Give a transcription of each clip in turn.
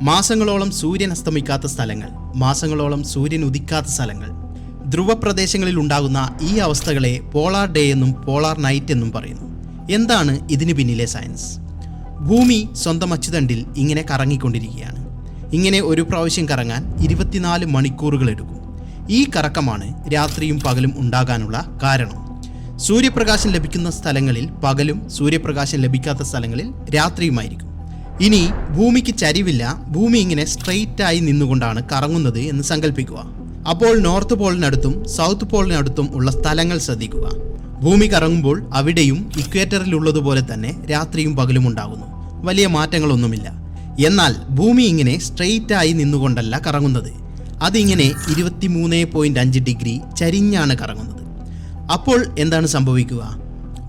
മാസങ്ങളോളം സൂര്യൻ അസ്തമിക്കാത്ത സ്ഥലങ്ങൾ, മാസങ്ങളോളം സൂര്യൻ ഉദിക്കാത്ത സ്ഥലങ്ങൾ. ധ്രുവപ്രദേശങ്ങളിൽ ഉണ്ടാകുന്ന ഈ അവസ്ഥകളെ പോളാർ ഡേ എന്നും പോളാർ നൈറ്റ് എന്നും പറയുന്നു. എന്താണ് ഇതിന് പിന്നിലെ സയൻസ്? ഭൂമി സ്വന്തം അച്ചുതണ്ടിൽ ഇങ്ങനെ കറങ്ങിക്കൊണ്ടിരിക്കുകയാണ്. ഇങ്ങനെ ഒരു പ്രാവശ്യം കറങ്ങാൻ 24 മണിക്കൂറുകൾ എടുക്കും. ഈ കറക്കമാണ് രാത്രിയും പകലും ഉണ്ടാകാനുള്ള കാരണം. സൂര്യപ്രകാശം ലഭിക്കുന്ന സ്ഥലങ്ങളിൽ പകലും സൂര്യപ്രകാശം ലഭിക്കാത്ത സ്ഥലങ്ങളിൽ രാത്രിയുമായിരിക്കും. ഇനി ഭൂമിക്ക് ചരിവില്ല, ഭൂമി ഇങ്ങനെ സ്ട്രെയിറ്റ് ആയി നിന്നുകൊണ്ടാണ് കറങ്ങുന്നത് എന്ന് സങ്കല്പിക്കുക. അപ്പോൾ നോർത്ത് പോളിനടുത്തും സൗത്ത് പോളിനടുത്തും ഉള്ള സ്ഥലങ്ങൾ ശ്രദ്ധിക്കുക. ഭൂമി കറങ്ങുമ്പോൾ അവിടെയും ഇക്വേറ്ററിലുള്ളതുപോലെ തന്നെ രാത്രിയും പകലും ഉണ്ടാകുന്നു. വലിയ മാറ്റങ്ങളൊന്നുമില്ല. എന്നാൽ ഭൂമി ഇങ്ങനെ സ്ട്രെയിറ്റ് ആയി നിന്നുകൊണ്ടല്ല കറങ്ങുന്നത്. അതിങ്ങനെ 23.5 ഡിഗ്രി ചരിഞ്ഞാണ് കറങ്ങുന്നത്. അപ്പോൾ എന്താണ് സംഭവിക്കുക?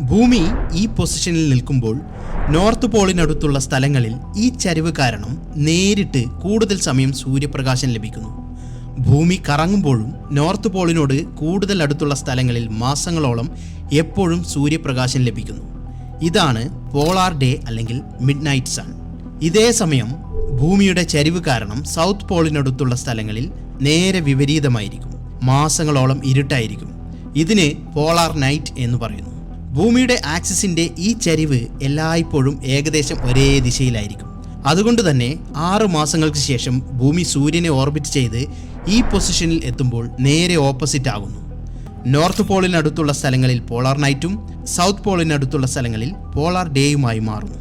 ഭൂമി ഈ പൊസിഷനിൽ നിൽക്കുമ്പോൾ നോർത്ത് പോളിനടുത്തുള്ള സ്ഥലങ്ങളിൽ ഈ ചരിവ് കാരണം നേരിട്ട് കൂടുതൽ സമയം സൂര്യപ്രകാശം ലഭിക്കുന്നു. ഭൂമി കറങ്ങുമ്പോഴും നോർത്ത് പോളിനോട് കൂടുതൽ അടുത്തുള്ള സ്ഥലങ്ങളിൽ മാസങ്ങളോളം എപ്പോഴും സൂര്യപ്രകാശം ലഭിക്കുന്നു. ഇതാണ് പോളാർ ഡേ അല്ലെങ്കിൽ മിഡ് നൈറ്റ് സൺ. ഇതേ സമയം ഭൂമിയുടെ ചരിവ് കാരണം സൗത്ത് പോളിനടുത്തുള്ള സ്ഥലങ്ങളിൽ നേരെ വിപരീതമായിരിക്കും, മാസങ്ങളോളം ഇരുട്ടായിരിക്കും. ഇതിന് പോളാർ നൈറ്റ് എന്ന് പറയുന്നു. ഭൂമിയുടെ ആക്സിസിന്റെ ഈ ചരിവ് എല്ലായ്പ്പോഴും ഏകദേശം ഒരേ ദിശയിലായിരിക്കും. അതുകൊണ്ട് തന്നെ 6 മാസങ്ങൾക്ക് ശേഷം ഭൂമി സൂര്യനെ ഓർബിറ്റ് ചെയ്ത് ഈ പൊസിഷനിൽ എത്തുമ്പോൾ നേരെ ഓപ്പോസിറ്റ് ആകുന്നു. നോർത്ത് പോളിനടുത്തുള്ള സ്ഥലങ്ങളിൽ പോളാർ നൈറ്റും സൗത്ത് പോളിനടുത്തുള്ള സ്ഥലങ്ങളിൽ പോളാർ ഡേയുമായി മാറുന്നു.